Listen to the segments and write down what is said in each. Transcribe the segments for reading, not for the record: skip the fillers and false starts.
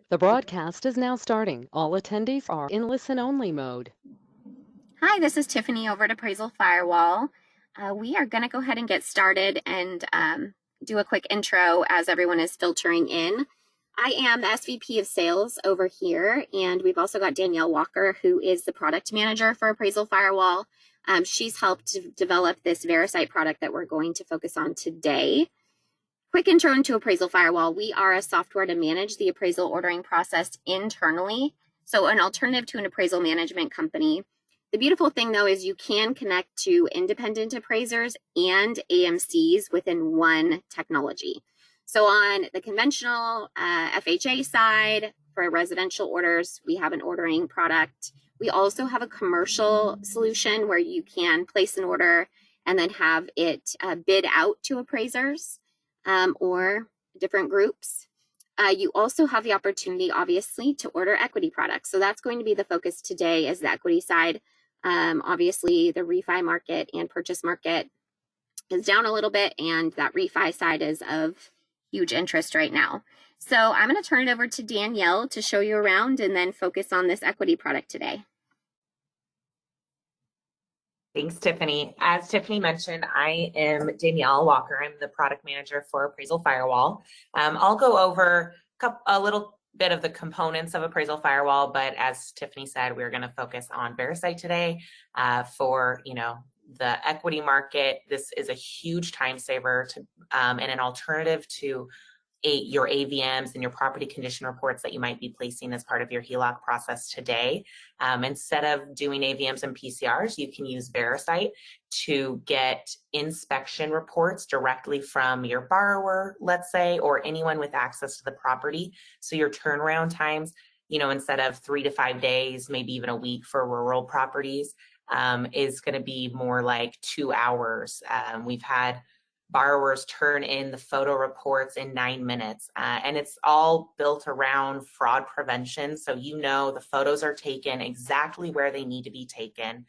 The broadcast is now starting. All attendees are in listen-only mode. Hi, this is Tiffany over at Appraisal Firewall. We are going to go ahead and get started and do a quick intro as everyone is filtering in. I am the SVP of Sales over here, and we've also got Danielle Walker, who is the product manager for Appraisal Firewall. She's helped to develop this Verisite product that we're going to focus on today. Quick intro into Appraisal Firewall. We are a software to manage the appraisal ordering process internally, so an alternative to an appraisal management company. The beautiful thing, though, is you can connect to independent appraisers and AMCs within one technology. So on the conventional FHA side, for residential orders, we have an ordering product. We also have a commercial solution where you can place an order and then have it bid out to appraisers or different groups. You also have the opportunity, obviously, to order equity products. So that's going to be the focus today, is the equity side. Obviously, the refi market and purchase market is down a little bit, and that refi side is of huge interest right now. So I'm going to turn it over to Danielle to show you around and then focus on this equity product today. Thanks, Tiffany. As Tiffany mentioned, I am Danielle Walker. I'm the product manager for Appraisal Firewall. I'll go over a little bit of the components of Appraisal Firewall, but as Tiffany said, we're going to focus on Verisite today for the equity market. This is a huge time saver and an alternative to your AVMs and your property condition reports that you might be placing as part of your HELOC process today. Instead of doing AVMs and PCRs, you can use Verisite to get inspection reports directly from your borrower, let's say, or anyone with access to the property. So your turnaround times, instead of 3 to 5 days, maybe even a week for rural properties, is going to be more like 2 hours. We've had borrowers turn in the photo reports in 9 minutes, and it's all built around fraud prevention. So the photos are taken exactly where they need to be taken.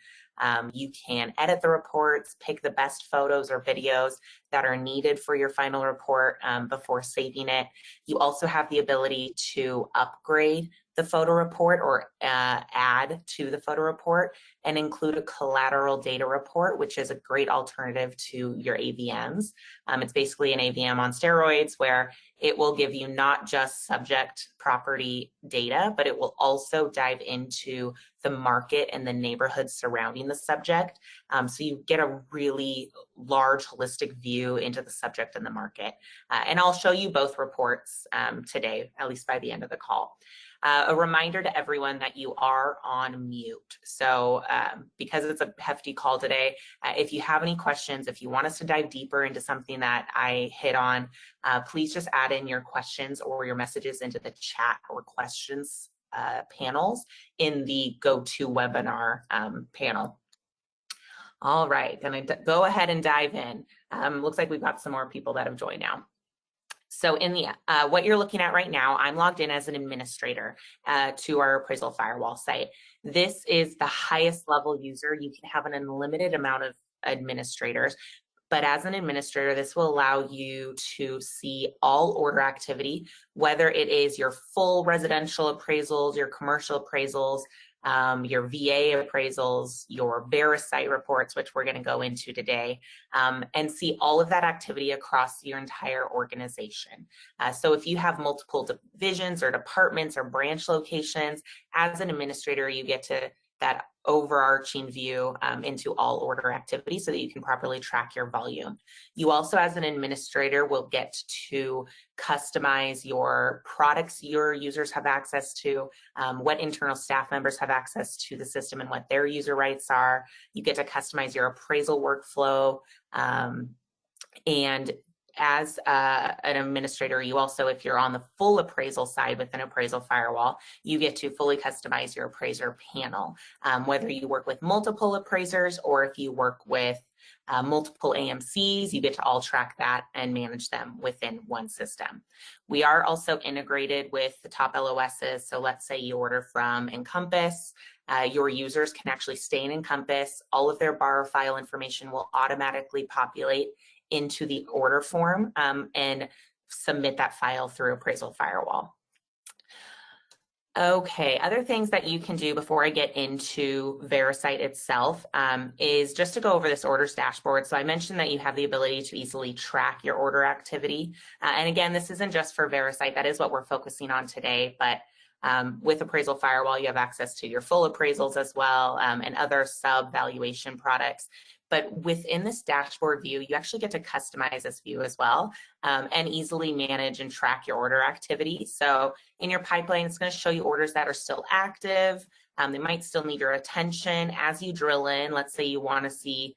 You can edit the reports, pick the best photos or videos that are needed for your final report before saving it. You also have the ability to upgrade the photo report or add to the photo report and include a collateral data report, which is a great alternative to your AVMs. It's basically an AVM on steroids, where it will give you not just subject property data, but it will also dive into the market and the neighborhood surrounding the subject. So you get a really large holistic view into the subject and the market. And I'll show you both reports today, at least by the end of the call. A reminder to everyone that you are on mute. So because it's a hefty call today, if you have any questions, if you want us to dive deeper into something that I hit on, please just add in your questions or your messages into the chat or questions panels in the GoToWebinar panel. All right, gonna go ahead and dive in. Looks like we've got some more people that have joined now. So in the what you're looking at right now, I'm logged in as an administrator to our Appraisal Firewall site. This is the highest level user. You can have an unlimited amount of administrators, but as an administrator, this will allow you to see all order activity, whether it is your full residential appraisals, your commercial appraisals, your VA appraisals, your Verisite reports, which we're going to go into today, and see all of that activity across your entire organization. So if you have multiple divisions or departments or branch locations, as an administrator, you get to that overarching view into all order activity so that you can properly track your volume. You also, as an administrator, will get to customize your products your users have access to, what internal staff members have access to the system and what their user rights are. You get to customize your appraisal workflow, and as an administrator, you also, if you're on the full appraisal side with an Appraisal Firewall, you get to fully customize your appraiser panel. Whether you work with multiple appraisers or if you work with multiple AMCs, you get to all track that and manage them within one system. We are also integrated with the top LOSs. So let's say you order from Encompass. Your users can actually stay in Encompass. All of their borrower file information will automatically populate into the order form and submit that file through Appraisal Firewall. Okay, other things that you can do before I get into Verisite itself is just to go over this orders dashboard. So I mentioned that you have the ability to easily track your order activity. And again, this isn't just for Verisite, that is what we're focusing on today, but with Appraisal Firewall, you have access to your full appraisals as well, and other sub-valuation products. But within this dashboard view, you actually get to customize this view as well, and easily manage and track your order activity. So in your pipeline, it's going to show you orders that are still active. They might still need your attention as you drill in. Let's say you want to see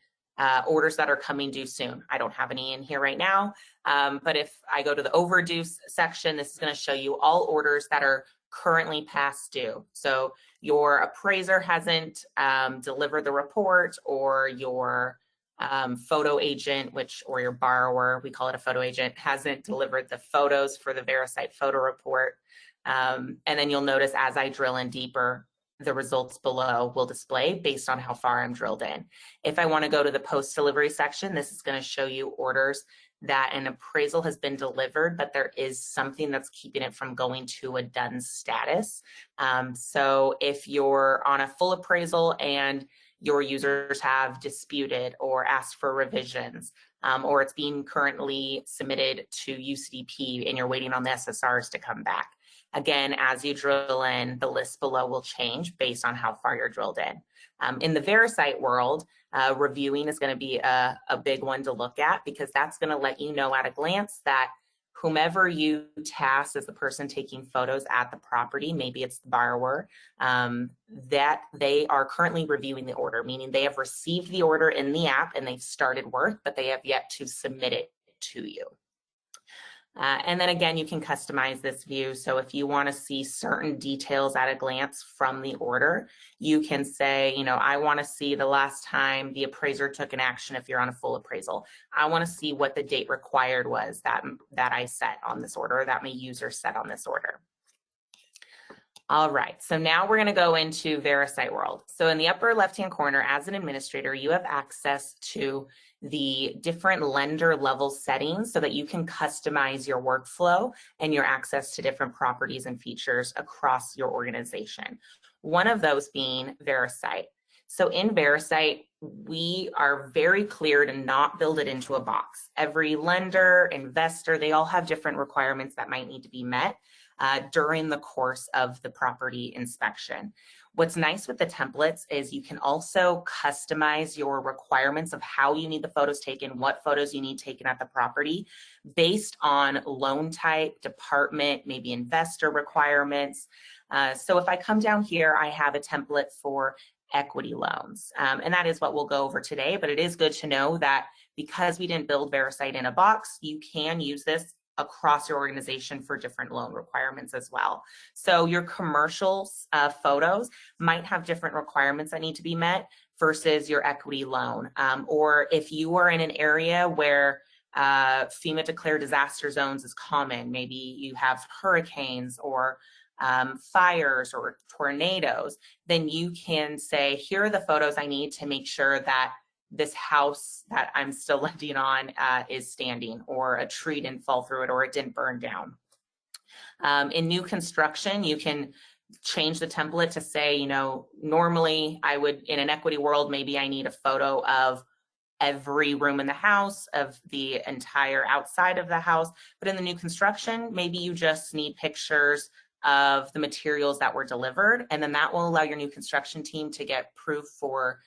orders that are coming due soon. I don't have any in here right now, but if I go to the overdue section, this is going to show you all orders that are currently past due. So your appraiser hasn't delivered the report, or your photo agent, or your borrower, we call it a photo agent, hasn't delivered the photos for the Verisite photo report. And then you'll notice as I drill in deeper, the results below will display based on how far I'm drilled in. If I want to go to the post-delivery section, this is going to show you orders that an appraisal has been delivered, but there is something that's keeping it from going to a done status. So if you're on a full appraisal and your users have disputed or asked for revisions, or it's being currently submitted to UCDP and you're waiting on the SSRs to come back. Again, as you drill in, the list below will change based on how far you're drilled in. In the Verisite world, reviewing is going to be a big one to look at, because that's going to let you know at a glance that whomever you task as the person taking photos at the property, maybe it's the borrower, that they are currently reviewing the order, meaning they have received the order in the app and they've started work, but they have yet to submit it to you. And then again, you can customize this view. So if you want to see certain details at a glance from the order, you can say, I want to see the last time the appraiser took an action if you're on a full appraisal. I want to see what the date required was that I set on this order, that my user set on this order. All right, so now we're going to go into Verisite world. So in the upper left-hand corner, as an administrator, you have access to the different lender level settings so that you can customize your workflow and your access to different properties and features across your organization. One of those being Verisite. So in Verisite, we are very clear to not build it into a box. Every lender, investor, they all have different requirements that might need to be met during the course of the property inspection. What's nice with the templates is you can also customize your requirements of how you need the photos taken, what photos you need taken at the property based on loan type, department, maybe investor requirements. So if I come down here, I have a template for equity loans. And that is what we'll go over today, but it is good to know that because we didn't build Verisite in a box, you can use this across your organization for different loan requirements as well. So your commercial photos might have different requirements that need to be met versus your equity loan. Or if you are in an area where FEMA declared disaster zones is common, maybe you have hurricanes or fires or tornadoes, then you can say, here are the photos I need to make sure that this house that I'm still lending on is standing, or a tree didn't fall through it, or it didn't burn down. In new construction, you can change the template to say, normally I would, in an equity world, maybe I need a photo of every room in the house, of the entire outside of the house. But in the new construction, maybe you just need pictures of the materials that were delivered, and then that will allow your new construction team to get proof for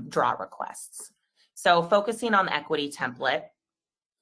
draw requests. So focusing on the equity template,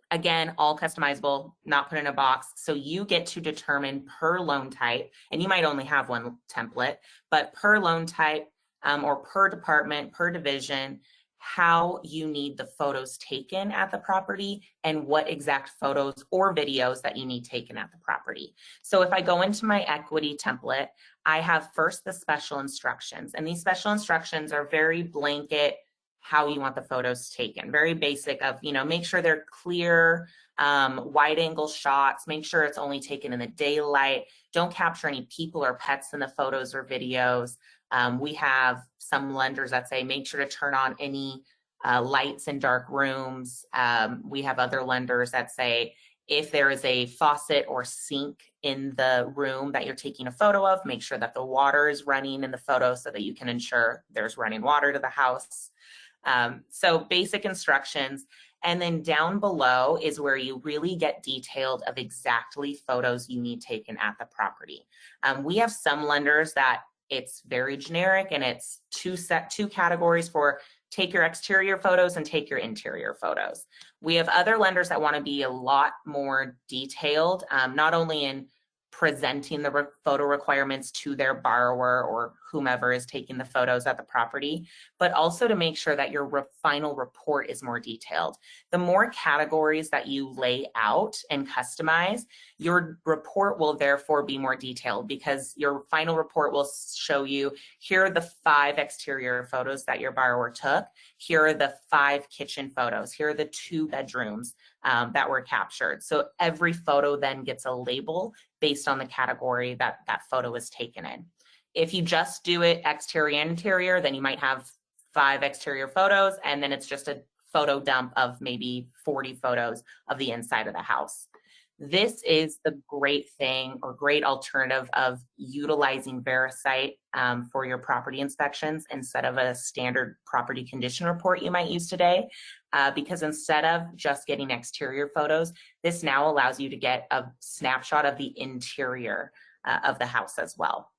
again, all customizable, not put in a box. So you get to determine per loan type, and you might only have one template, but per loan type or per department, per division, how you need the photos taken at the property and what exact photos or videos that you need taken at the property. So if I go into my equity template, I have first the special instructions, and these special instructions are very blanket how you want the photos taken, very basic of, make sure they're clear, wide angle shots, make sure it's only taken in the daylight, don't capture any people or pets in the photos or videos. We have some lenders that say, make sure to turn on any lights in dark rooms. We have other lenders that say, If there is a faucet or sink in the room that you're taking a photo of, make sure that the water is running in the photo so that you can ensure there's running water to the house. So basic instructions. And then down below is where you really get detailed of exactly photos you need taken at the property. We have some lenders that it's very generic and it's two categories for take your exterior photos and take your interior photos. We have other lenders that want to be a lot more detailed, not only in presenting the photo requirements to their borrower or whomever is taking the photos at the property, but also to make sure that your final report is more detailed. The more categories that you lay out and customize, your report will therefore be more detailed, because your final report will show you, here are the 5 exterior photos that your borrower took, here are the 5 kitchen photos, here are the 2 bedrooms that were captured. So every photo then gets a label based on the category that that photo is taken in. If you just do it exterior and interior, then you might have 5 exterior photos, and then it's just a photo dump of maybe 40 photos of the inside of the house. This is the great thing or great alternative of utilizing Verisite for your property inspections instead of a standard property condition report you might use today. Because instead of just getting exterior photos, this now allows you to get a snapshot of the interior of the house as well.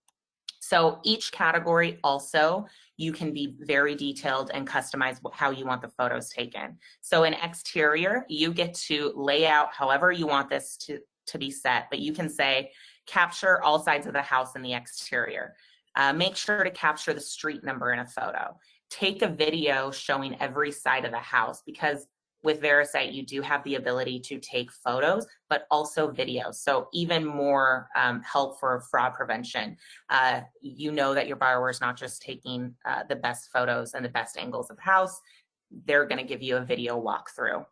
So each category also, you can be very detailed and customize how you want the photos taken. So in exterior, you get to lay out however you want this to be set, but you can say, capture all sides of the house in the exterior. Make sure to capture the street number in a photo. Take a video showing every side of the house, because with Verisite, you do have the ability to take photos, but also videos. So even more help for fraud prevention. You know that your borrower is not just taking the best photos and the best angles of the house. They're going to give you a video walkthrough.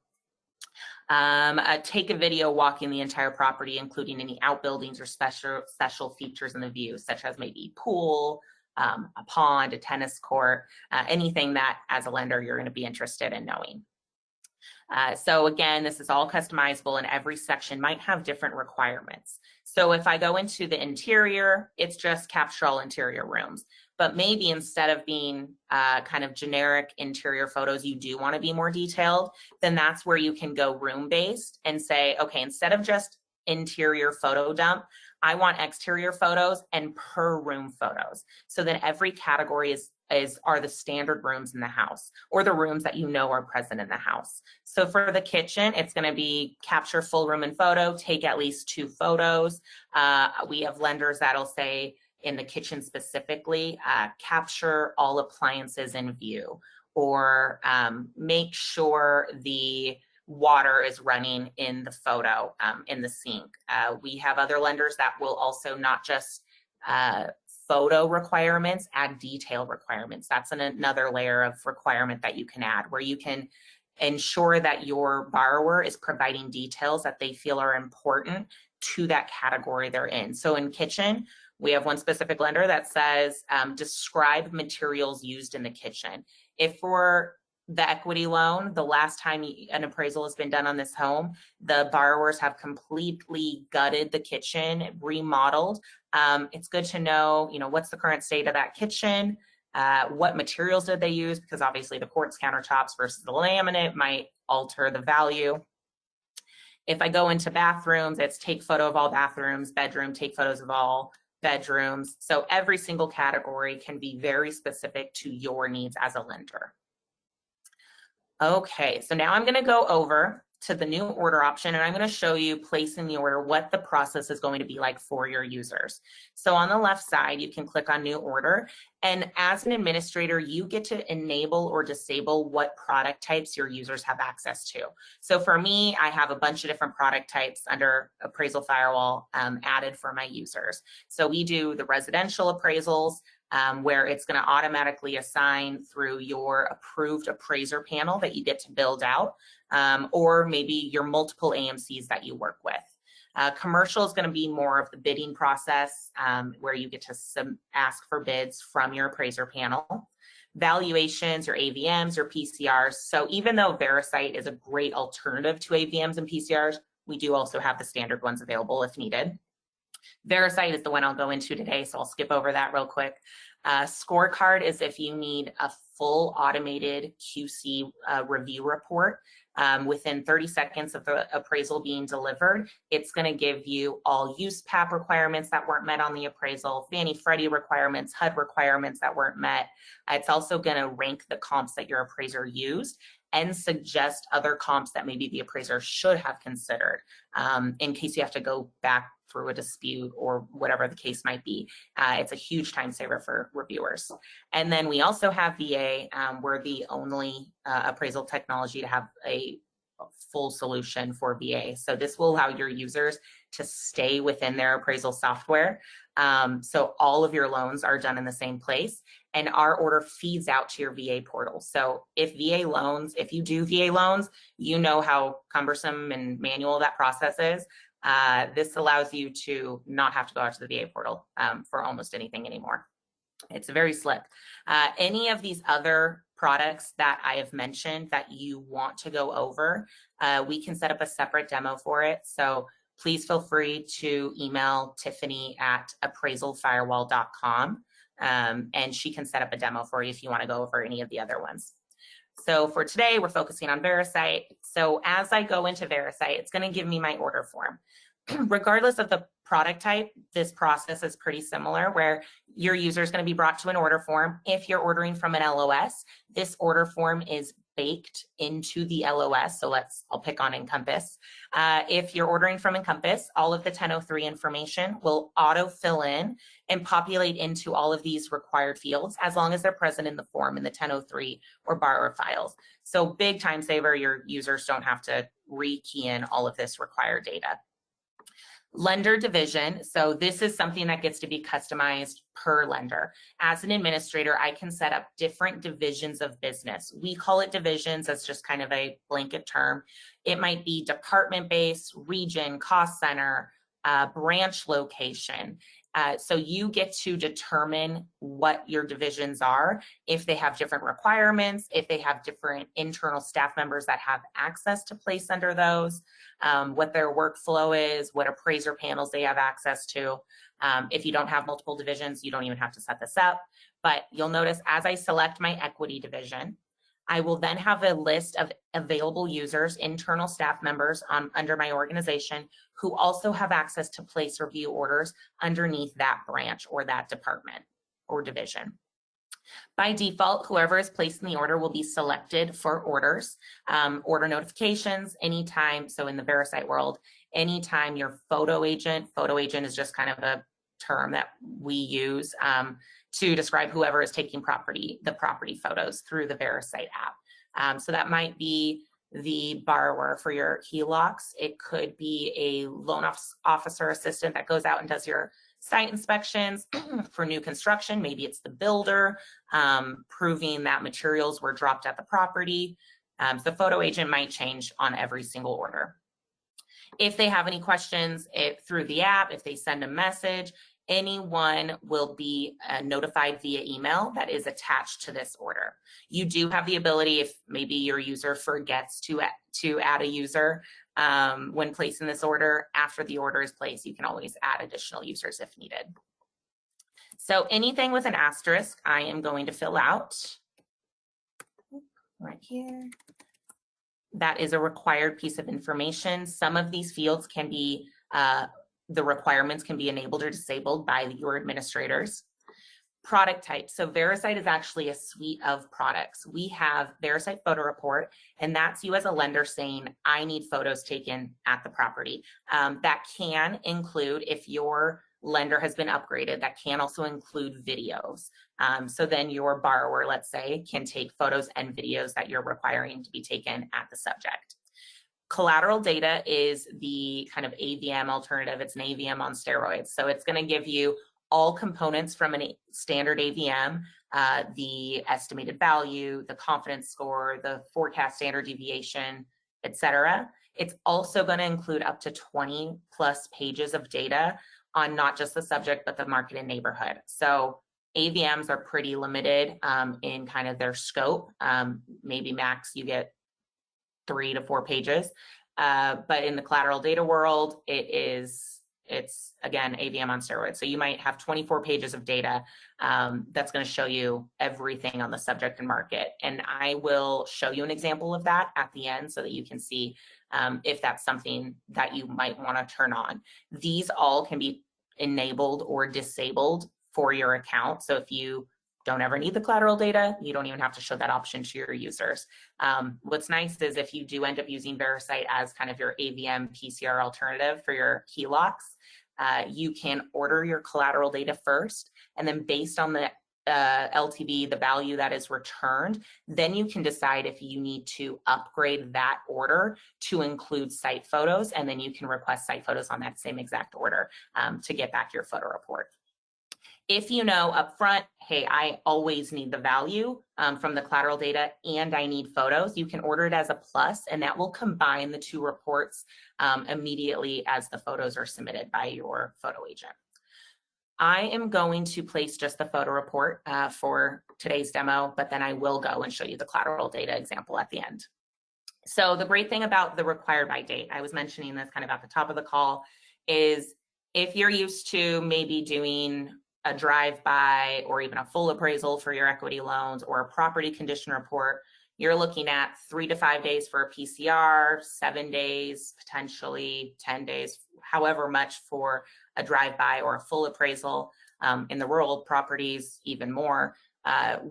Take a video walking the entire property, including any outbuildings or special features in the view, such as maybe pool, a pond, a tennis court, anything that as a lender you're going to be interested in knowing. So again, this is all customizable, and every section might have different requirements. So if I go into the interior, it's just capture all interior rooms. But maybe instead of being kind of generic interior photos, you do want to be more detailed, then that's where you can go room-based and say, okay, instead of just interior photo dump, I want exterior photos and per room photos. So then every category are the standard rooms in the house, or the rooms that you know are present in the house. So for the kitchen, it's going to be capture full room and photo, take at least 2 photos. We have lenders that'll say in the kitchen specifically, capture all appliances in view, or make sure the water is running in the photo in the sink. We have other lenders that will also not just photo requirements, add detail requirements. That's another layer of requirement that you can add, where you can ensure that your borrower is providing details that they feel are important to that category they're in. So in kitchen, we have one specific lender that says, describe materials used in the kitchen. If for the equity loan, the last time an appraisal has been done on this home, the borrowers have completely gutted the kitchen, remodeled. It's good to know, what's the current state of that kitchen, what materials did they use, because obviously the quartz countertops versus the laminate might alter the value. If I go into bathrooms, it's take photo of all bathrooms, bedroom, take photos of all bedrooms. So every single category can be very specific to your needs as a lender. Okay, so now I'm going to go over to the new order option, and I'm going to show you placing the order, what the process is going to be like for your users. So on the left side, you can click on new order, and as an administrator, you get to enable or disable what product types your users have access to. So for me, I have a bunch of different product types under Appraisal Firewall added for my users. So we do the residential appraisals, where it's going to automatically assign through your approved appraiser panel that you get to build out, or maybe your multiple AMCs that you work with. Commercial is going to be more of the bidding process, where you get to ask for bids from your appraiser panel. Valuations, your AVMs, your PCRs. So even though Verisite is a great alternative to AVMs and PCRs, we do also have the standard ones available if needed. Verisite is the one I'll go into today, so I'll skip over that real quick. Scorecard is if you need a full automated QC review report. Within 30 seconds of the appraisal being delivered, it's going to give you all use PAP requirements that weren't met on the appraisal, Fannie Freddie requirements, HUD requirements that weren't met. It's also going to rank the comps that your appraiser used and suggest other comps that maybe the appraiser should have considered in case you have to go back through a dispute or whatever the case might be. It's a huge time saver for reviewers. And then we also have VA. We're the only appraisal technology to have a full solution for VA. So this will allow your users to stay within their appraisal software. So all of your loans are done in the same place, and our order feeds out to your VA portal. So if you do VA loans, you know how cumbersome and manual that process is. This allows you to not have to go out to the VA portal for almost anything anymore. It's very slick. Any of these other products that I have mentioned that you want to go over, we can set up a separate demo for it. So please feel free to email Tiffany at appraisalfirewall.com, and she can set up a demo for you if you want to go over any of the other ones. So for today, we're focusing on Verisite. So as I go into Verisite, it's going to give me my order form. Regardless of the product type, this process is pretty similar where your user is going to be brought to an order form. If you're ordering from an LOS, this order form is baked into the LOS. So I'll pick on Encompass. If you're ordering from Encompass, all of the 1003 information will auto fill in and populate into all of these required fields as long as they're present in the form in the 1003 or borrower files. So big time saver, your users don't have to re-key in all of this required data. Lender division. So this is something that gets to be customized per lender. As an administrator, I can set up different divisions of business. We call it divisions. That's just kind of a blanket term. It might be department-based, region, cost center, branch location. So you get to determine what your divisions are, if they have different requirements, if they have different internal staff members that have access to place under those, what their workflow is, what appraiser panels they have access to. If you don't have multiple divisions, you don't even have to set this up. But you'll notice as I select my equity division, I will then have a list of available users, internal staff members under my organization who also have access to place review orders underneath that branch or that department or division. By default, whoever is placed in the order will be selected for orders, order notifications, anytime. So in the Verisite world, anytime your photo agent is just kind of a term that we use to describe whoever is taking the property photos through the Verisite app. So that might be the borrower for your HELOCs. It could be a loan officer assistant that goes out and does your site inspections for new construction. Maybe it's the builder proving that materials were dropped at the property. The photo agent might change on every single order. If they have any questions through the app, if they send a message, anyone will be notified via email that is attached to this order. You do have the ability, if maybe your user forgets to add a user when placing this order, after the order is placed, you can always add additional users if needed. So anything with an asterisk, I am going to fill out right here. That is a required piece of information. Some of these fields can be the requirements can be enabled or disabled by your administrators. Product type. So Verisite is actually a suite of products. We have Verisite Photo Report, and that's you as a lender saying, I need photos taken at the property. That can include, if your lender has been upgraded, that can also include videos. So then your borrower, let's say, can take photos and videos that you're requiring to be taken at the subject. Collateral data is the kind of AVM alternative. It's an AVM on steroids. So it's going to give you all components from a standard AVM, the estimated value, the confidence score, the forecast standard deviation, etc. It's also going to include up to 20 plus pages of data on not just the subject, but the market and neighborhood. So AVMs are pretty limited in kind of their scope. Maybe max you get 3 to 4 pages. But in the collateral data world, it's again AVM on steroids. So you might have 24 pages of data that's going to show you everything on the subject and market. And I will show you an example of that at the end so that you can see if that's something that you might want to turn on. These all can be enabled or disabled for your account. So if you don't ever need the collateral data, you don't even have to show that option to your users. What's nice is if you do end up using Verisite as kind of your AVM PCR alternative for your HELOCs, you can order your collateral data first, and then based on the LTV, the value that is returned, then you can decide if you need to upgrade that order to include site photos, and then you can request site photos on that same exact order to get back your photo report. If you know upfront, hey, I always need the value from the collateral data and I need photos, you can order it as a plus, and that will combine the two reports immediately as the photos are submitted by your photo agent. I am going to place just the photo report for today's demo, but then I will go and show you the collateral data example at the end. So the great thing about the required by date, I was mentioning this kind of at the top of the call, is if you're used to maybe doing a drive-by or even a full appraisal for your equity loans or a property condition report, you're looking at 3 to 5 days for a PCR, 7 days, potentially 10 days, however much for a drive-by or a full appraisal. In the rural properties, even more.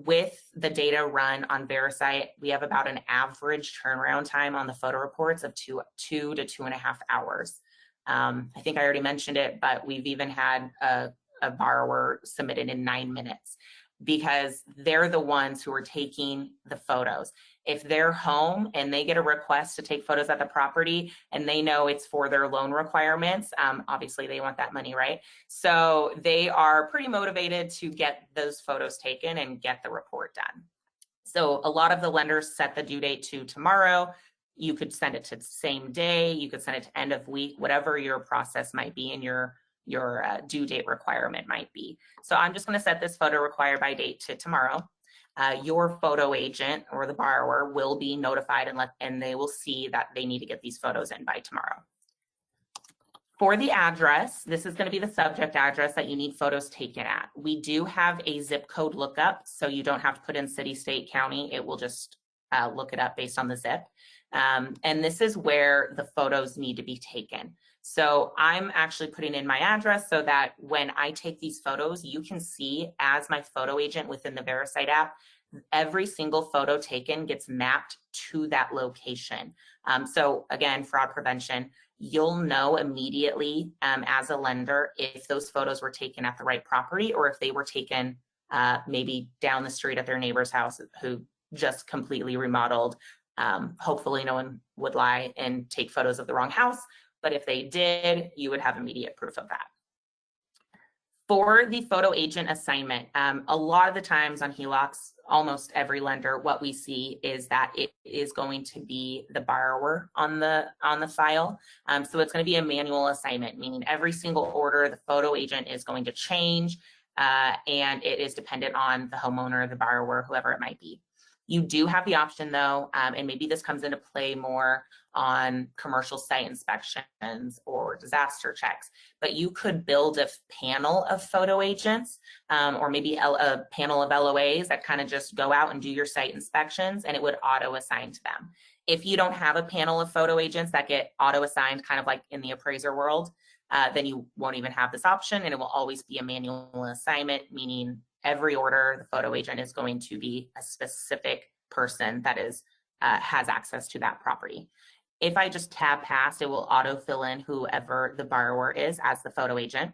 With the data run on Verisite, we have about an average turnaround time on the photo reports of 2 to 2.5 hours. I think I already mentioned it, but we've even had a borrower submitted in 9 minutes because they're the ones who are taking the photos. If they're home and they get a request to take photos at the property and they know it's for their loan requirements, obviously they want that money, right? So they are pretty motivated to get those photos taken and get the report done. So a lot of the lenders set the due date to tomorrow. You could send it to the same day. You could send it to end of week, whatever your process might be and your due date requirement might be. So I'm just going to set this photo required by date to tomorrow. Your photo agent or the borrower will be notified and they will see that they need to get these photos in by tomorrow. For the address, this is going to be the subject address that you need photos taken at. We do have a zip code lookup, so you don't have to put in city, state, county. It will just look it up based on the zip. And this is where the photos need to be taken. So I'm actually putting in my address so that when I take these photos, you can see as my photo agent within the Verisite app, every single photo taken gets mapped to that location. So again, fraud prevention, you'll know immediately as a lender if those photos were taken at the right property or if they were taken maybe down the street at their neighbor's house who just completely remodeled. Hopefully no one would lie and take photos of the wrong house, but if they did, you would have immediate proof of that. For the photo agent assignment, a lot of the times on HELOCs, almost every lender, what we see is that it is going to be the borrower on the file. So it's going to be a manual assignment, meaning every single order, the photo agent is going to change, and it is dependent on the homeowner, the borrower, whoever it might be. You do have the option though, and maybe this comes into play more on commercial site inspections or disaster checks, but you could build a panel of photo agents or maybe a panel of LOAs that kind of just go out and do your site inspections and it would auto assign to them. If you don't have a panel of photo agents that get auto assigned kind of like in the appraiser world, then you won't even have this option and it will always be a manual assignment, meaning every order, the photo agent is going to be a specific person that is has access to that property. If I just tab past, it will auto fill in whoever the borrower is as the photo agent.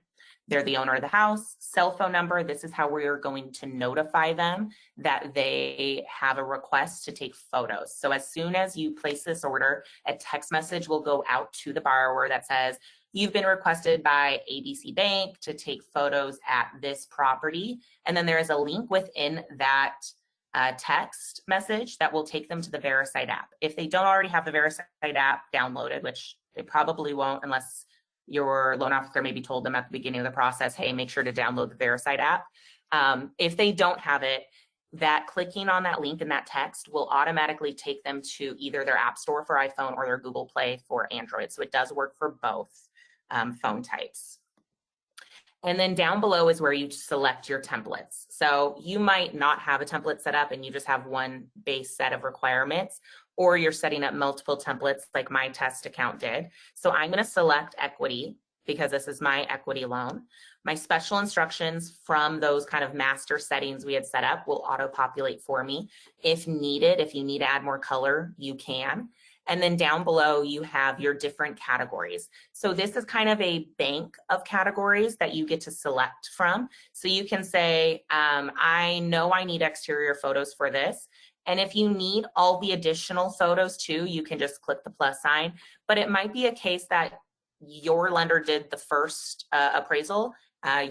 They're the owner of the house, cell phone number. This is how we're going to notify them that they have a request to take photos. So as soon as you place this order, a text message will go out to the borrower that says, you've been requested by ABC Bank to take photos at this property. And then there is a link within that text message that will take them to the Verisite app. If they don't already have the Verisite app downloaded, which they probably won't unless your loan officer maybe told them at the beginning of the process, hey, make sure to download the Verisite app. If they don't have it, that clicking on that link in that text will automatically take them to either their App Store for iPhone or their Google Play for Android. So it does work for both phone types. And then down below is where you select your templates. So you might not have a template set up and you just have one base set of requirements, or you're setting up multiple templates like my test account did. So I'm going to select equity because this is my equity loan. My special instructions from those kind of master settings we had set up will auto-populate for me. If needed, if you need to add more color, you can. And then down below, you have your different categories. So this is kind of a bank of categories that you get to select from. So you can say, I know I need exterior photos for this. And if you need all the additional photos too, you can just click the plus sign. But it might be a case that your lender did the first appraisal.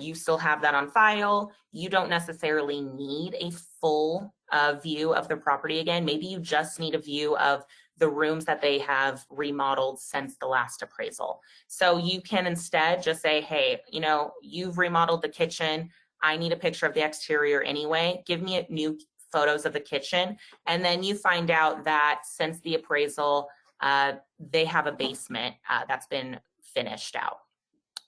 You still have that on file. You don't necessarily need a full view of the property again. Maybe you just need a view of the rooms that they have remodeled since the last appraisal. So you can instead just say, hey, you know, you've remodeled the kitchen. I need a picture of the exterior anyway. Give me new photos of the kitchen. And then you find out that since the appraisal, they have a basement that's been finished out.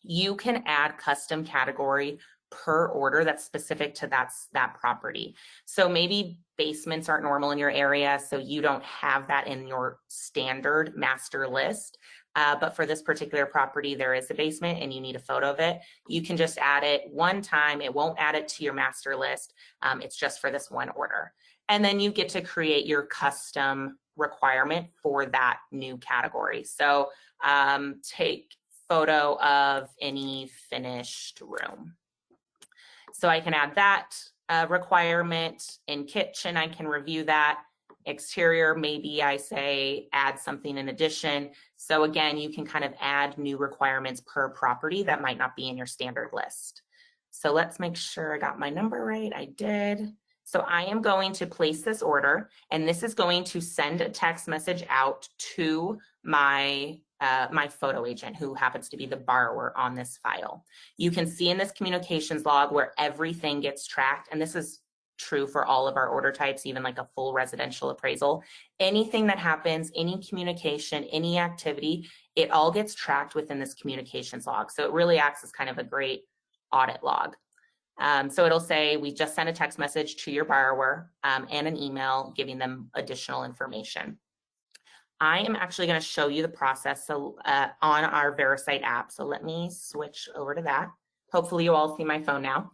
You can add custom category per order that's specific to that property. So maybe basements aren't normal in your area, so you don't have that in your standard master list. But for this particular property, there is a basement and you need a photo of it. You can just add it one time. It won't add it to your master list. It's just for this one order. And then you get to create your custom requirement for that new category. So take photo of any finished room. So I can add that requirement. In kitchen, I can review that. Exterior, maybe I say add something in addition. So again, you can kind of add new requirements per property that might not be in your standard list. So let's make sure I got my number right. I did. So I am going to place this order, and this is going to send a text message out to my my photo agent, who happens to be the borrower on this file. You can see in this communications log where everything gets tracked, and this is true for all of our order types, even like a full residential appraisal. Anything that happens, any communication, any activity, it all gets tracked within this communications log. So it really acts as kind of a great audit log. So it'll say, we just sent a text message to your borrower and an email giving them additional information. I am actually going to show you the process on our Verisite app. So let me switch over to that. Hopefully you all see my phone now.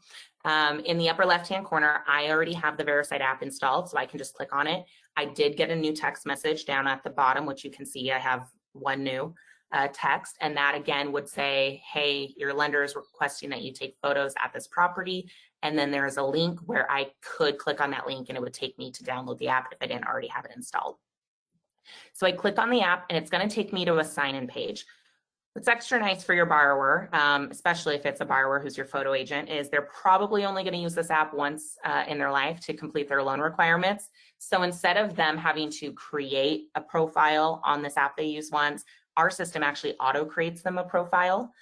In the upper left-hand corner, I already have the Verisite app installed, so I can just click on it. I did get a new text message down at the bottom, which you can see I have one new text, and that again would say, hey, your lender is requesting that you take photos at this property. And then there's a link where I could click on that link and it would take me to download the app if I didn't already have it installed. So I click on the app and it's going to take me to a sign-in page. What's extra nice for your borrower, especially if it's a borrower who's your photo agent, is they're probably only going to use this app once in their life to complete their loan requirements. So instead of them having to create a profile on this app they use once, our system actually auto creates them a profile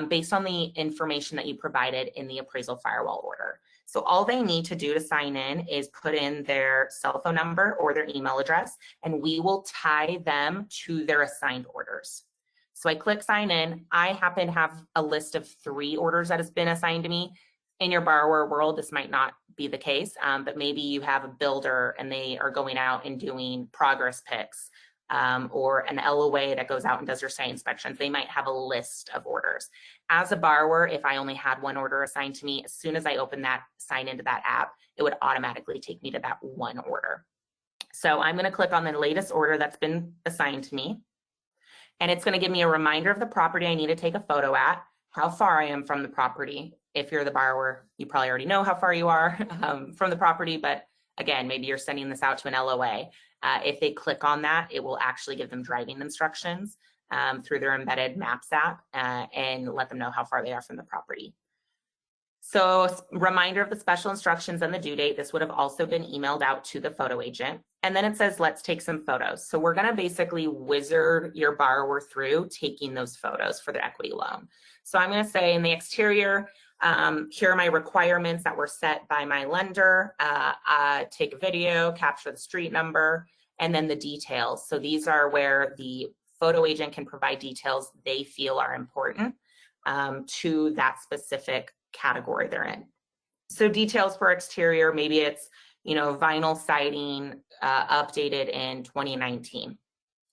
based on the information that you provided in the Appraisal Firewall order. So all they need to do to sign in is put in their cell phone number or their email address, and we will tie them to their assigned orders. So I click sign in. I happen to have a list of 3 orders that has been assigned to me. In your borrower world, this might not be the case, but maybe you have a builder and they are going out and doing progress pics, or an LOA that goes out and does your site inspections. They might have a list of orders. As a borrower, if I only had 1 order assigned to me, as soon as I open that, sign into that app, it would automatically take me to that 1 order. So I'm going to click on the latest order that's been assigned to me. And it's going to give me a reminder of the property I need to take a photo at, how far I am from the property. If you're the borrower, you probably already know how far you are from the property, but again, maybe you're sending this out to an LOA. If they click on that, it will actually give them driving instructions through their embedded Maps app and let them know how far they are from the property. So reminder of the special instructions and the due date. This would have also been emailed out to the photo agent. And then it says, let's take some photos. So we're going to basically wizard your borrower through taking those photos for their equity loan. So I'm going to say in the exterior, Here are my requirements that were set by my lender. Take a video, capture the street number, and then the details. So these are where the photo agent can provide details they feel are important to that specific category they're in. So details for exterior, maybe it's, vinyl siding updated in 2019.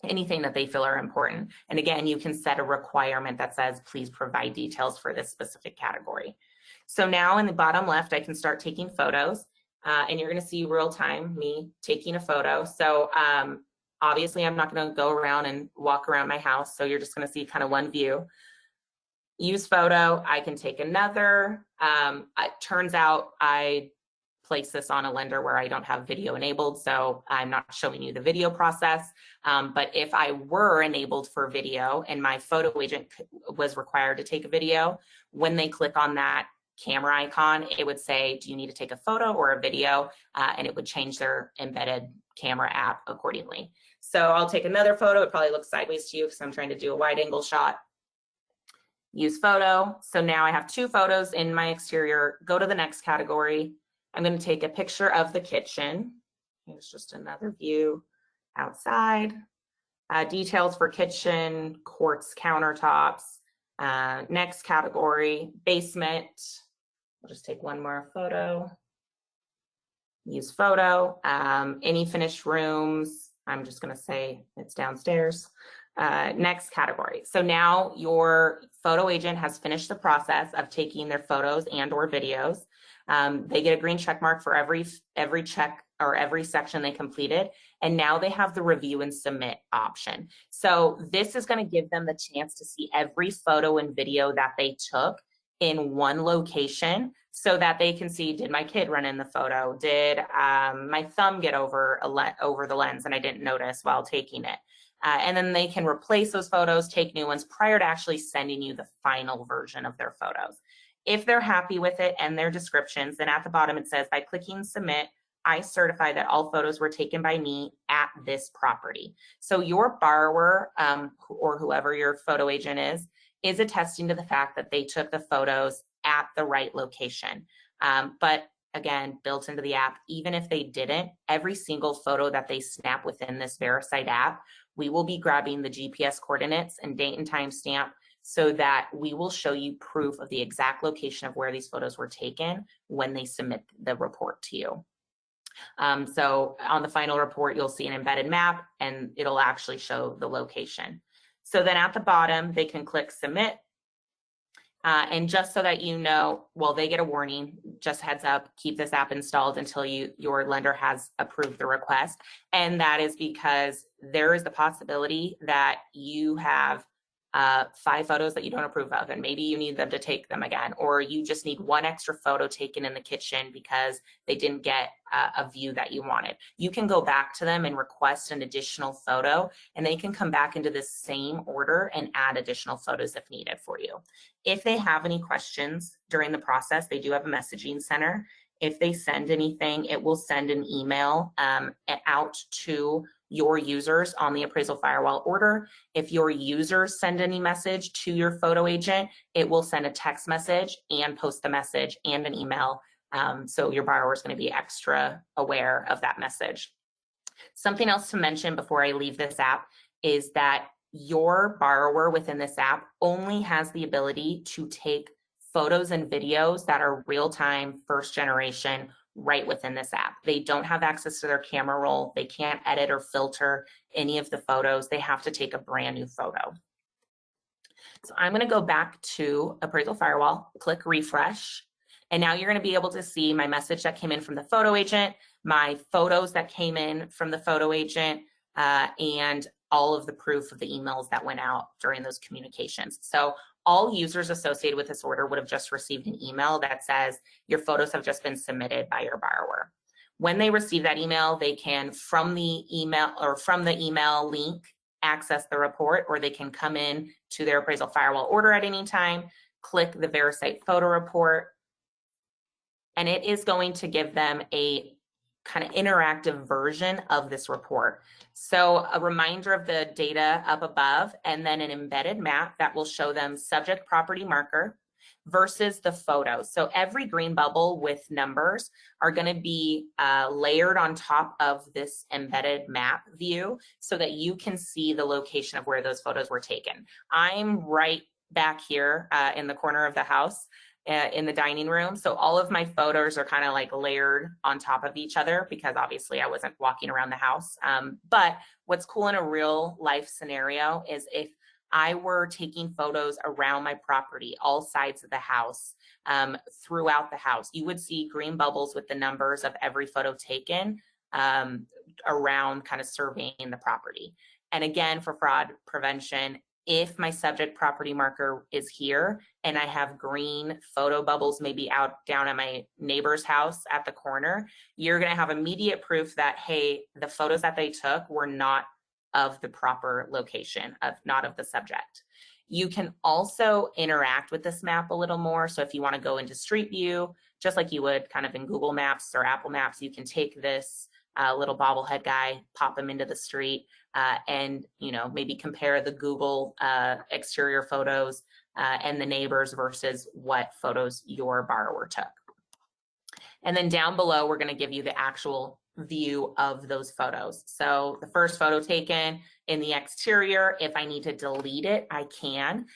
Anything that they feel are important. And again, you can set a requirement that says, please provide details for this specific category. So now in the bottom left, I can start taking photos and you're gonna see real time me taking a photo. So obviously I'm not gonna go around and walk around my house. So you're just gonna see kind of one view. Use photo, I can take another. It turns out I place this on a lender where I don't have video enabled, so I'm not showing you the video process. But if I were enabled for video and my photo agent was required to take a video, when they click on that camera icon, it would say, do you need to take a photo or a video? And it would change their embedded camera app accordingly. So I'll take another photo. It probably looks sideways to you because I'm trying to do a wide angle shot. Use photo. So now I have 2 photos in my exterior. Go to the next category. I'm going to take a picture of the kitchen. Here's just another view outside. Details for kitchen, quartz countertops. Next category, basement. I'll just take one more photo. Use photo. Any finished rooms. I'm just going to say it's downstairs. Next category. So now your photo agent has finished the process of taking their photos and or videos. They get a green check mark for every check or every section they completed. And now they have the review and submit option. So this is going to give them the chance to see every photo and video that they took in one location so that they can see, did my kid run in the photo? Did my thumb get over the lens and I didn't notice while taking it? And then they can replace those photos, take new ones prior to actually sending you the final version of their photos. If they're happy with it and their descriptions, then at the bottom it says, by clicking submit, I certify that all photos were taken by me at this property. So your borrower or whoever your photo agent is attesting to the fact that they took the photos at the right location. But again, built into the app, even if they didn't, every single photo that they snap within this Verisite app, we will be grabbing the GPS coordinates and date and time stamp so that we will show you proof of the exact location of where these photos were taken when they submit the report to you. So on the final report, you'll see an embedded map and it'll actually show the location. So then at the bottom, they can click submit. And just so that you know, well, they get a warning, just heads up, keep this app installed until your lender has approved the request. And that is because there is the possibility that you have 5 photos that you don't approve of, and maybe you need them to take them again, or you just need one extra photo taken in the kitchen because they didn't get a view that you wanted. You can go back to them and request an additional photo, and they can come back into the same order and add additional photos if needed for you. If they have any questions during the process, they do have a messaging center. If they send anything, it will send an email out to your users on the Appraisal Firewall order. If your users send any message to your photo agent, it will send a text message and post the message and an email. So your borrower is going to be extra aware of that message. Something else to mention before I leave this app is that your borrower within this app only has the ability to take photos and videos that are real-time, first generation, right within this app. They don't have access to their camera roll. They can't edit or filter any of the photos. They have to take a brand new photo. So I'm going to go back to Appraisal Firewall, click refresh, and now you're going to be able to see my message that came in from the photo agent, my photos that came in from the photo agent, and all of the proof of the emails that went out during those communications. So all users associated with this order would have just received an email that says your photos have just been submitted by your borrower. When they receive that email, they can, from the email link, access the report, or they can come in to their Appraisal Firewall order at any time, click the Verisite photo report, and it is going to give them a kind of interactive version of this report. So a reminder of the data up above, and then an embedded map that will show them subject property marker, versus the photos. So every green bubble with numbers are going to be layered on top of this embedded map view so that you can see the location of where those photos were taken. I'm right back here in the corner of the house in the dining room. So all of my photos are kind of like layered on top of each other because obviously I wasn't walking around the house. But what's cool in a real life scenario is if I were taking photos around my property, all sides of the house, throughout the house, you would see green bubbles with the numbers of every photo taken around kind of surveying the property. And again, for fraud prevention, if my subject property marker is here and I have green photo bubbles maybe out down at my neighbor's house at the corner, you're going to have immediate proof that, hey, the photos that they took were not of the proper location, not of the subject. You can also interact with this map a little more. So if you want to go into Street View, just like you would kind of in Google Maps or Apple Maps, you can take this little bobblehead guy, pop him into the street, and maybe compare the Google exterior photos and the neighbors versus what photos your borrower took. And then down below, we're going to give you the actual view of those photos. So the first photo taken in the exterior, if I need to delete it, I can.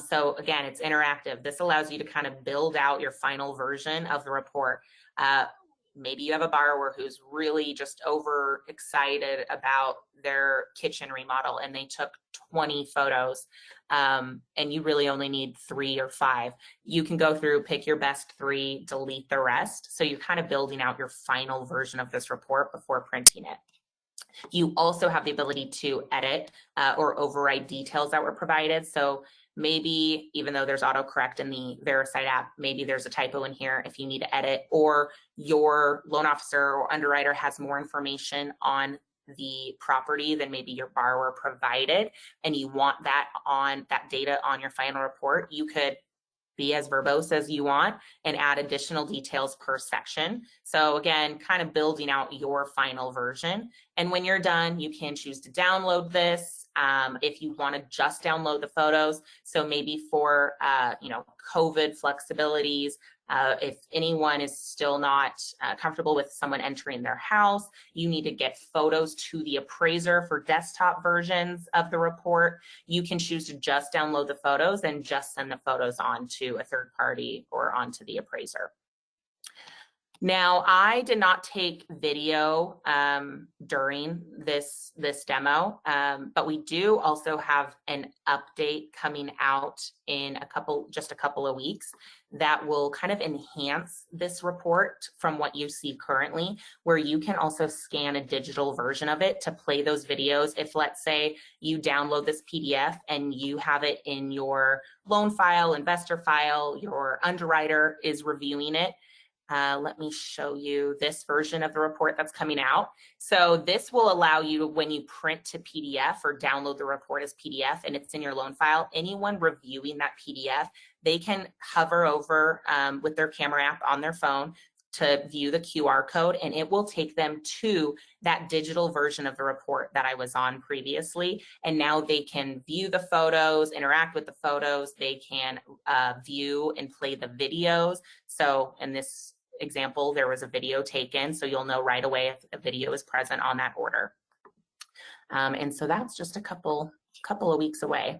So again, it's interactive. This allows you to kind of build out your final version of the report. Maybe you have a borrower who's really just over excited about their kitchen remodel and they took 20 photos and you really only need 3 or 5. You can go through, pick your best 3, delete the rest. So you're kind of building out your final version of this report before printing it. You also have the ability to edit or override details that were provided. So maybe even though there's autocorrect in the Verisite app, maybe there's a typo in here if you need to edit, or your loan officer or underwriter has more information on the property than maybe your borrower provided, and you want that data on your final report. You could be as verbose as you want and add additional details per section. So again, kind of building out your final version. And when you're done, you can choose to download this if you want to just download the photos. So maybe for COVID flexibilities, if anyone is still not comfortable with someone entering their house, you need to get photos to the appraiser for desktop versions of the report. You can choose to just download the photos and just send the photos on to a third party or onto the appraiser. Now, I did not take video during this demo, but we do also have an update coming out in just a couple of weeks that will kind of enhance this report from what you see currently, where you can also scan a digital version of it to play those videos. If, let's say, you download this PDF and you have it in your loan file, investor file, your underwriter is reviewing it. Let me show you this version of the report that's coming out. So this will allow you, when you print to PDF or download the report as PDF and it's in your loan file, anyone reviewing that PDF, they can hover over with their camera app on their phone to view the QR code, and it will take them to that digital version of the report that I was on previously. And now they can view the photos, interact with the photos, they can view and play the videos. So in this example, there was a video taken, so you'll know right away if a video is present on that order. And so that's just a couple of weeks away.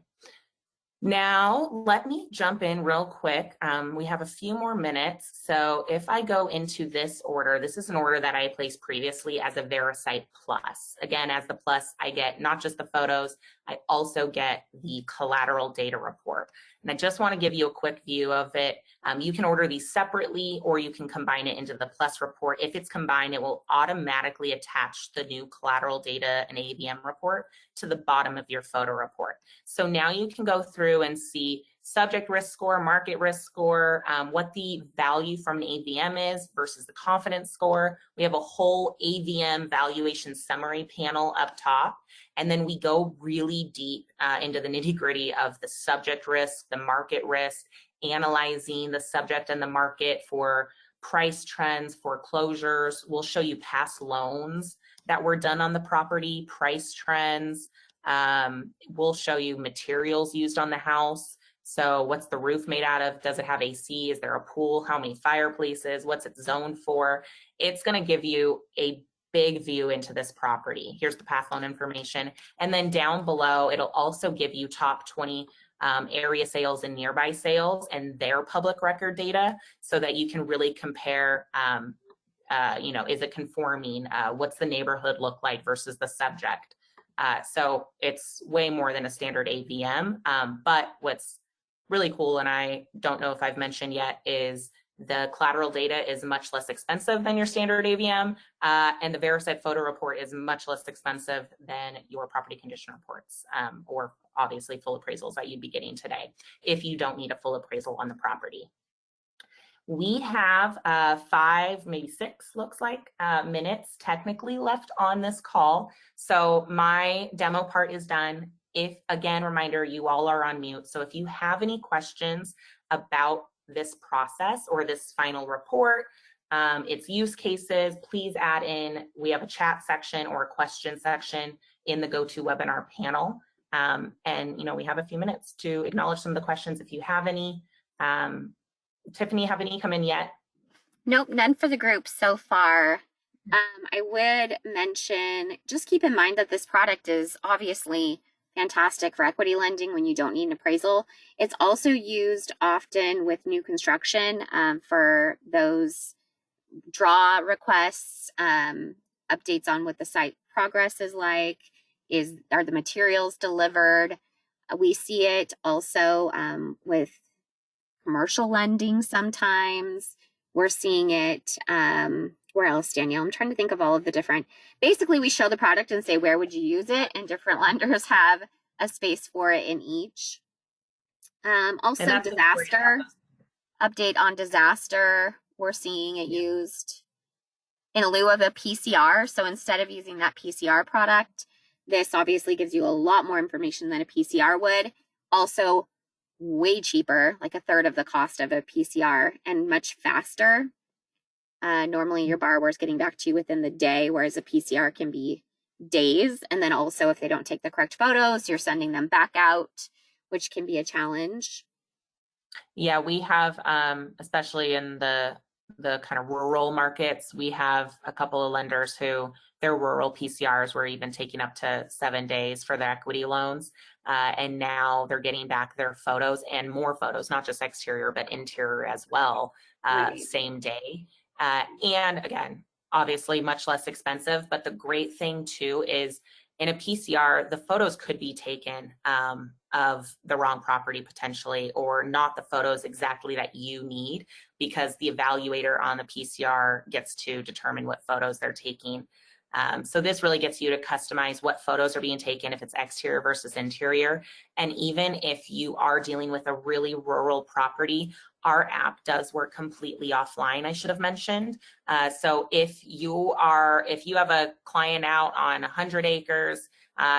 Now, let me jump in real quick. We have a few more minutes. So if I go into this order, this is an order that I placed previously as a Verisite Plus. Again, as the Plus, I get not just the photos, I also get the collateral data report. And I just want to give you a quick view of it. You can order these separately, or you can combine it into the Plus report. If it's combined, it will automatically attach the new collateral data and AVM report to the bottom of your photo report. So now you can go through and see subject risk score, market risk score, what the value from an AVM is versus the confidence score. We have a whole AVM valuation summary panel up top. And then we go really deep into the nitty-gritty of the subject risk, the market risk, analyzing the subject and the market for price trends, foreclosures. We'll show you past loans that were done on the property, price trends. We'll show you materials used on the house, So what's the roof made out of? Does it have AC? Is there a pool? How many fireplaces? What's it zoned for? It's going to give you a big view into this property. Here's the path loan information. And then down below, it'll also give you top 20 area sales and nearby sales and their public record data, so that you can really compare, is it conforming? What's the neighborhood look like versus the subject? So it's way more than a standard AVM. But what's really cool, and I don't know if I've mentioned yet, is the collateral data is much less expensive than your standard AVM, and the Verisite photo report is much less expensive than your property condition reports, or obviously full appraisals that you'd be getting today if you don't need a full appraisal on the property. We have 5, maybe 6, looks like, minutes technically left on this call. So my demo part is done. If, again, reminder, you all are on mute. So if you have any questions about this process or this final report, its use cases, please add in. We have a chat section or a question section in the GoToWebinar panel. And, we have a few minutes to acknowledge some of the questions if you have any. Tiffany, have any come in yet? Nope, none for the group so far. I would mention, just keep in mind that this product is obviously fantastic for equity lending when you don't need an appraisal. It's also used often with new construction for those draw requests, updates on what the site progress is like, are the materials delivered. We see it also with commercial lending sometimes. We're seeing it, where else, Danielle? I'm trying to think of all of the different, basically we show the product and say, where would you use it? And different lenders have a space for it in each. Also disaster, update on disaster. We're seeing it used in lieu of a PCR. So instead of using that PCR product, this obviously gives you a lot more information than a PCR would. Also way cheaper, like 1/3 of the cost of a PCR, and much faster. Normally your borrower is getting back to you within the day, whereas a PCR can be days. And then also if they don't take the correct photos, you're sending them back out, which can be a challenge. Yeah, we have, especially in the kind of rural markets, we have a couple of lenders who their rural PCRs were even taking up to 7 days for their equity loans. And now they're getting back their photos and more photos, not just exterior, but interior as well, right, same day. And again, obviously much less expensive, but the great thing too is in a PCR, the photos could be taken of the wrong property potentially, or not the photos exactly that you need, because the evaluator on the PCR gets to determine what photos they're taking. So this really gets you to customize what photos are being taken, if it's exterior versus interior. And even if you are dealing with a really rural property, our app does work completely offline, I should have mentioned. So if you have a client out on 100 acres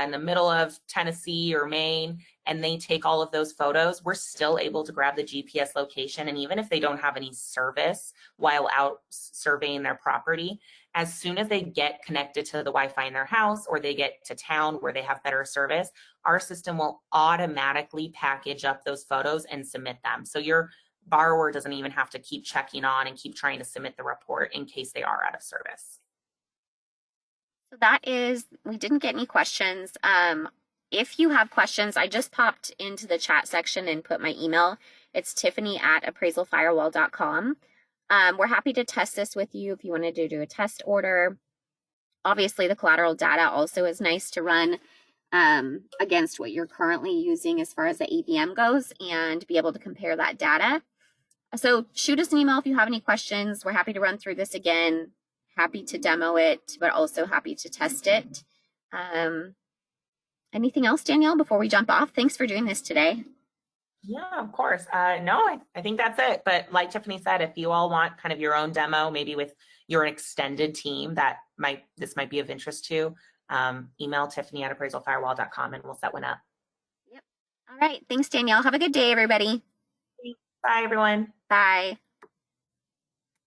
in the middle of Tennessee or Maine, and they take all of those photos, we're still able to grab the GPS location. And even if they don't have any service while out surveying their property, as soon as they get connected to the Wi-Fi in their house, or they get to town where they have better service, our system will automatically package up those photos and submit them. So your borrower doesn't even have to keep checking on and keep trying to submit the report in case they are out of service. So that is, we didn't get any questions. If you have questions, I just popped into the chat section and put my email. It's tiffany@appraisalfirewall.com. We're happy to test this with you if you wanted to do a test order. Obviously, the collateral data also is nice to run against what you're currently using as far as the AVM goes, and be able to compare that data. So shoot us an email if you have any questions. We're happy to run through this again. Happy to demo it, but also happy to test it. Anything else, Danielle, before we jump off? Thanks for doing this today. Yeah, of course. No, I think that's it. But like Tiffany said, if you all want kind of your own demo, maybe with your extended team this might be of interest to, email tiffany@appraisalfirewall.com and we'll set one up. Yep. All right. Thanks, Danielle. Have a good day, everybody. Bye, everyone. Bye.